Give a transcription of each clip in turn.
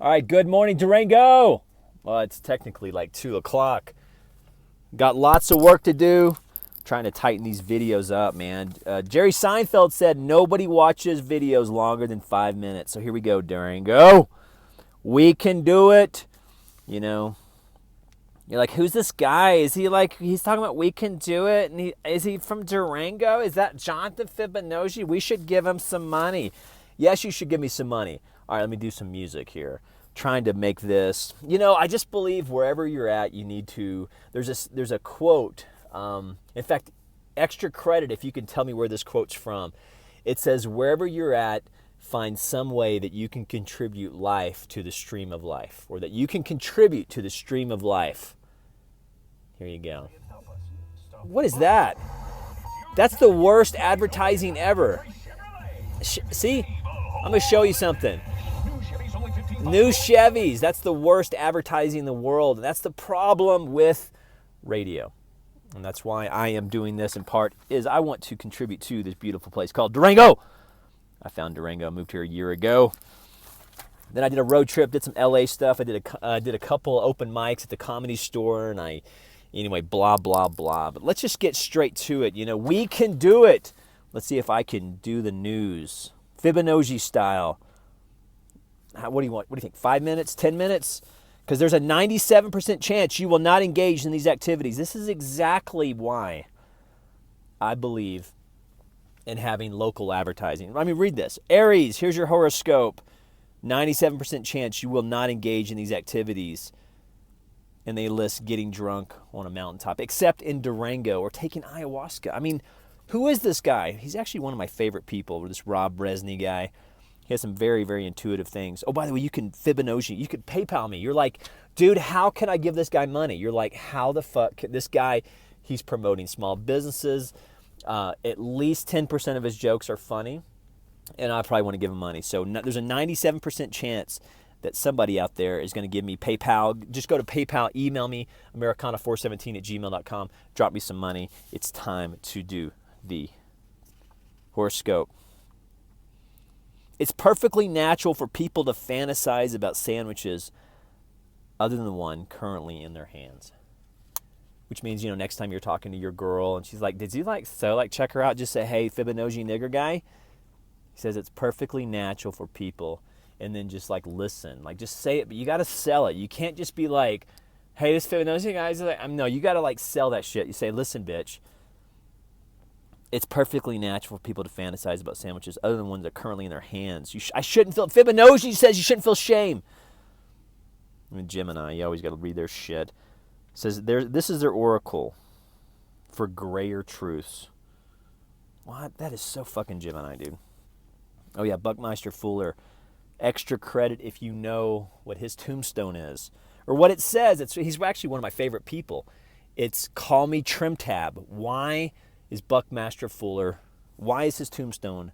All right, good morning, Durango. Well, it's technically like 2 o'clock. Got lots of work to do. Trying to tighten these videos up, man. Jerry Seinfeld said nobody watches videos longer than 5 minutes. So here we go, Durango. We can do it. You know, you're like, who's this guy? Is he like, he's talking about we can do it? And is he from Durango? Is that Jonathan Fibonojji? We should give him some money. Yes, you should give me some money. All right, let me do some music here. Trying to make this, I just believe wherever you're at, you need to, there's a quote. In fact, extra credit if you can tell me where this quote's from. It says, wherever you're at, find some way that you can contribute life to the stream of life, or that you can contribute to the stream of life. Here you go. What is that? That's the worst advertising ever. See? I'm going to show you something. New Chevys. That's the worst advertising in the world. And that's the problem with radio. And that's why I am doing this in part, is I want to contribute to this beautiful place called Durango. I found Durango. I moved here a year ago. Then I did a road trip, did some LA stuff. I did a couple open mics at the Comedy Store, and anyway, blah, blah, blah. But let's just get straight to it. We can do it. Let's see if I can do the news. Fibonacci style. What do you want? What do you think? 5 minutes? 10 minutes? Because there's a 97% chance you will not engage in these activities. This is exactly why I believe in having local advertising. I mean, read this. Aries, here's your horoscope. 97% chance you will not engage in these activities. And they list getting drunk on a mountaintop, except in Durango, or taking ayahuasca. I mean, who is this guy? He's actually one of my favorite people, this Rob Bresney guy. He has some very, very intuitive things. Oh, by the way, you can Fibonacci. You could PayPal me. You're like, dude, how can I give this guy money? You're like, how the fuck? This guy, he's promoting small businesses. At least 10% of his jokes are funny. And I probably want to give him money. So there's a 97% chance that somebody out there is going to give me PayPal. Just go to PayPal, email me, americana417@gmail.com. Drop me some money. It's time to do the horoscope. It's perfectly natural for people to fantasize about sandwiches other than the one currently in their hands. Which means, next time you're talking to your girl and she's like, did you check her out? Just say, hey, Fibonacci nigger guy. He says it's perfectly natural for people, and then just listen. Just say it, but you got to sell it. You can't just be like, hey, this Fibonacci guy's like, no, you got to sell that shit. You say, listen, bitch. It's perfectly natural for people to fantasize about sandwiches other than ones that are currently in their hands. I shouldn't feel, Fibonacci says you shouldn't feel shame. I mean, Gemini, you always got to read their shit. It says this is their oracle for grayer truths. What? That is so fucking Gemini, dude. Oh yeah, Buckmeister Fuller. Extra credit if you know what his tombstone is. Or what it says. He's actually one of my favorite people. It's call me Trim Tab. Why is Buckmaster Fuller, why is his tombstone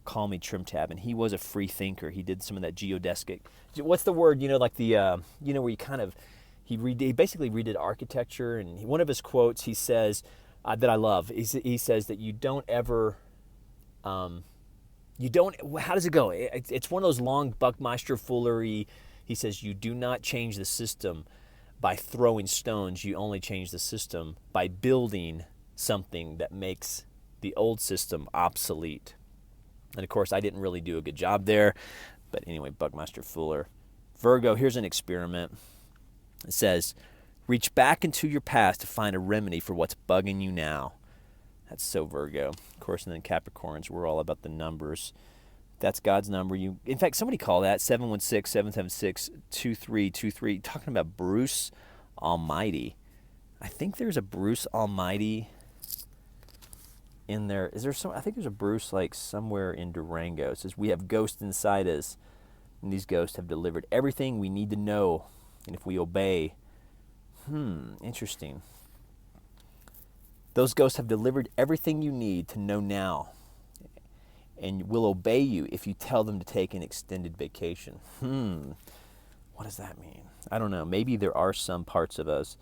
call me Trim Tab? And he was a free thinker. He did some of that geodesic. What's the word, where you kind of, he basically redid architecture. And one of his quotes, he says, that I love, he says that you don't ever, how does it go? It's one of those long Buckmeister Fullery. He says, you do not change the system by throwing stones. You only change the system by building something that makes the old system obsolete. And of course, I didn't really do a good job there. But anyway, Buckmaster Fuller. Virgo, here's an experiment. It says, reach back into your past to find a remedy for what's bugging you now. That's so Virgo. Of course, and then Capricorns, we're all about the numbers. That's God's number. In fact, somebody called that 716-776-2323, talking about Bruce Almighty. I think there's a Bruce Almighty in there. Is there I think there's a Bruce somewhere in Durango. It says, we have ghosts inside us, and these ghosts have delivered everything we need to know, and if we obey, interesting. Those ghosts have delivered everything you need to know now, and will obey you if you tell them to take an extended vacation. What does that mean? I don't know. Maybe there are some parts of us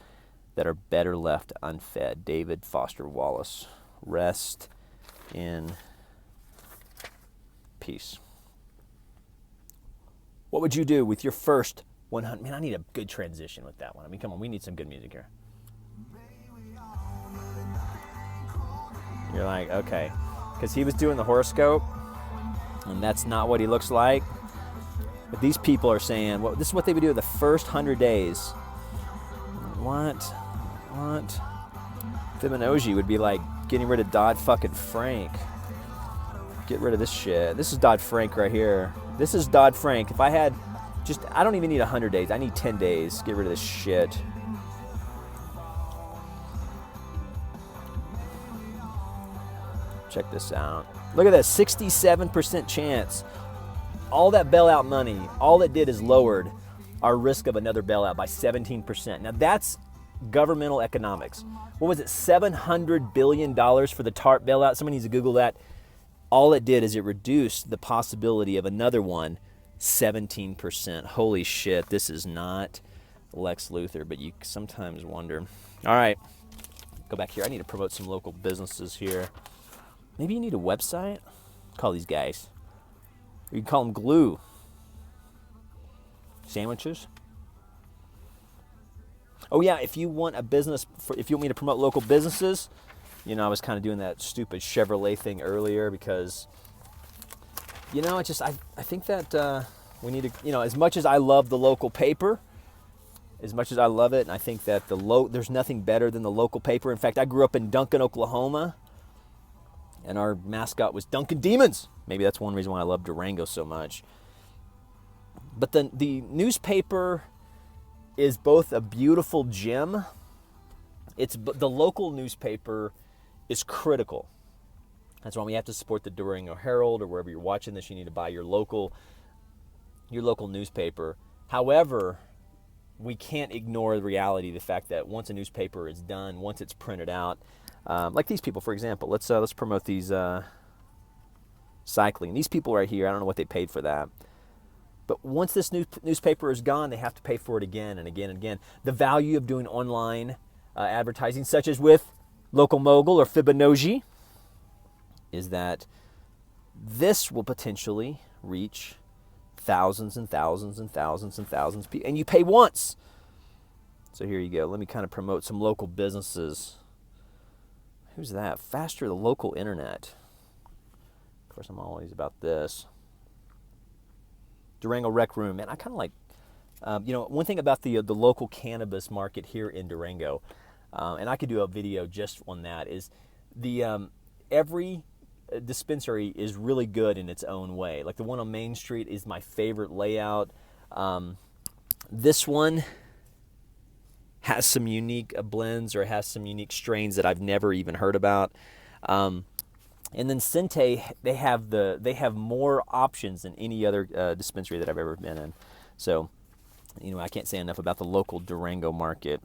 that are better left unfed. David Foster Wallace. Rest in peace. What would you do with your first 100? Man, I need a good transition with that one. I mean, come on, we need some good music here. You're like, okay. Because he was doing the horoscope, and that's not what he looks like. But these people are saying, well, this is what they would do the first 100 days. What? Fibonojji would be like getting rid of Dodd-Frank. Get rid of this shit. This is Dodd-Frank right here. This is Dodd-Frank. If I had I don't even need 100 days. I need 10 days. Get rid of this shit. Check this out. Look at that, 67% chance. All that bailout money, all it did is lowered our risk of another bailout by 17%. Now that's governmental economics. What was it, $700 billion for the TARP bailout? Somebody needs to Google that. All it did is it reduced the possibility of another one 17%. Holy shit, this is not Lex Luthor, but you sometimes wonder. All right, go back here. I need to promote some local businesses here. Maybe you need a website? Call these guys. Or you can call them glue. Sandwiches. Oh yeah, if you want a business, if you want me to promote local businesses, you know, I was kind of doing that stupid Chevrolet thing earlier because, you know, I think that we need to, you know, as much as I love the local paper, as much as I love it, and I think that there's nothing better than the local paper. In fact, I grew up in Duncan, Oklahoma, and our mascot was Duncan Demons. Maybe that's one reason why I love Durango so much. But the newspaper is both a beautiful gem. The local newspaper is critical. That's why we have to support the Durango Herald, or wherever you're watching this, you need to buy your local newspaper. However, we can't ignore the reality, the fact that once a newspaper is done, once it's printed out, like these people, for example, let's promote these cycling. These people right here, I don't know what they paid for that. But once this newspaper is gone, they have to pay for it again and again and again. The value of doing online advertising, such as with local Mogul or Fibonojji, is that this will potentially reach thousands and thousands and thousands and thousands of people, and you pay once. So here you go. Let me kind of promote some local businesses. Who's that? Faster the local internet. Of course, I'm always about this. Durango Rec Room, man, I kind of like, you know, one thing about the local cannabis market here in Durango, and I could do a video just on that, is every dispensary is really good in its own way. Like the one on Main Street is my favorite layout. This one has some unique blends, or has some unique strains that I've never even heard about. And then Sente, they have more options than any other dispensary that I've ever been in. So, you know, I can't say enough about the local Durango market.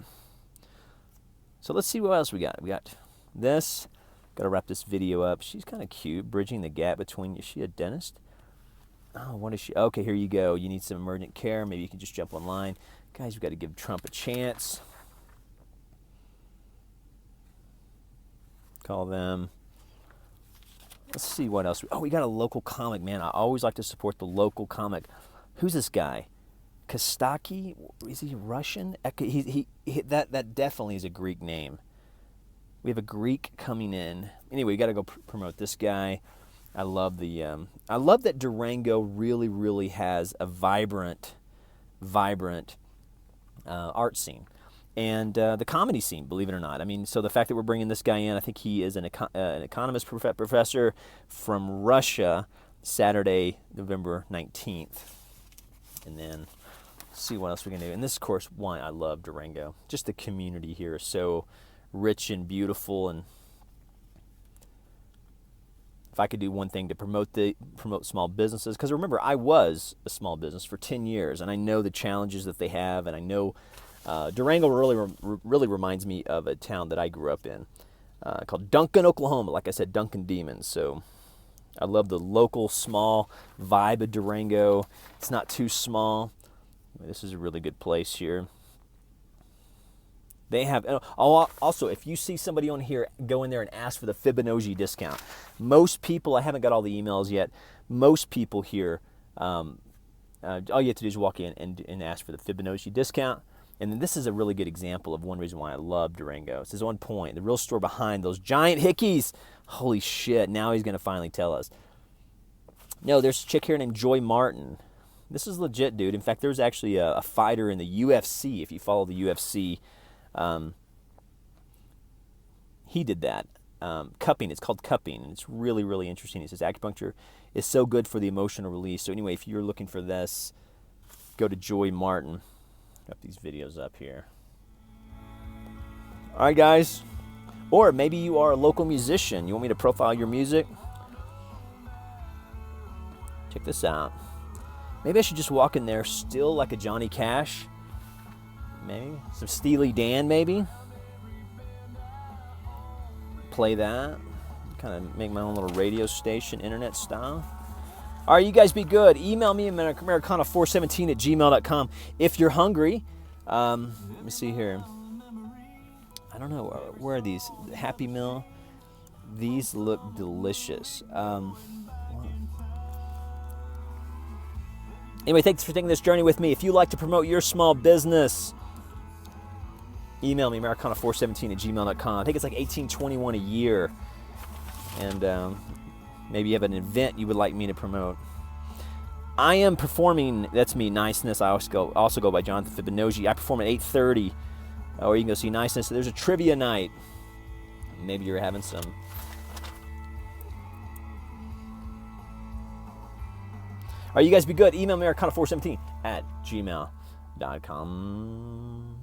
So let's see what else we got. We got this. Got to wrap this video up. She's kind of cute, bridging the gap between. Is she a dentist? Oh, what is she? Okay, here you go. You need some emergent care. Maybe you can just jump online. Guys, we've got to give Trump a chance. Call them. Let's see what else. Oh, we got a local comic, man. I always like to support the local comic. Who's this guy? Kostaki? Is he Russian? He that definitely is a Greek name. We have a Greek coming in. Anyway, we got to go promote this guy. I love that Durango really, really has a vibrant art scene. And the comedy scene, believe it or not. I mean, so the fact that we're bringing this guy in, I think he is an economist professor from Russia, Saturday, November 19th. And then see what else we can do. And this, of course, why I love Durango. Just the community here is so rich and beautiful. And if I could do one thing to promote small businesses, because remember, I was a small business for 10 years, and I know the challenges that they have, and I know Durango really reminds me of a town that I grew up in called Duncan, Oklahoma. Like I said, Duncan Demons. So I love the local small vibe of Durango. It's not too small. This is a really good place here. They have, also, if you see somebody on here, go in there and ask for the Fibonojji discount. Most people, I haven't got all the emails yet, most people here all you have to do is walk in and ask for the Fibonacci discount. And then this is a really good example of one reason why I love Durango. It says on point, the real store behind those giant hickeys. Holy shit, now he's going to finally tell us. No, there's a chick here named Joy Martin. This is legit, dude. In fact, there's actually a fighter in the UFC. If you follow the UFC, he did that. Cupping, it's called cupping. And it's really, really interesting. It says acupuncture is so good for the emotional release. So anyway, if you're looking for this, go to Joy Martin. Got these videos up here. All right, guys. Or maybe you are a local musician. You want me to profile your music? Check this out. Maybe I should just walk in there still like a Johnny Cash. Maybe. Some Steely Dan, maybe. Play that. Kind of make my own little radio station, internet style. All right, you guys be good. Email me, Americana417@gmail.com. If you're hungry, let me see here. I don't know, where are these? Happy Meal. These look delicious. Anyway, thanks for taking this journey with me. If you'd like to promote your small business, email me, Americana417@gmail.com. I think it's like $18.21 a year. And maybe you have an event you would like me to promote. I am performing, that's me, Niceness. I also go by Jonathan Fibonojji. I perform at 8:30, or you can go see Niceness. There's a trivia night. Maybe you're having some. All right, you guys be good. Email me, Americana417@gmail.com.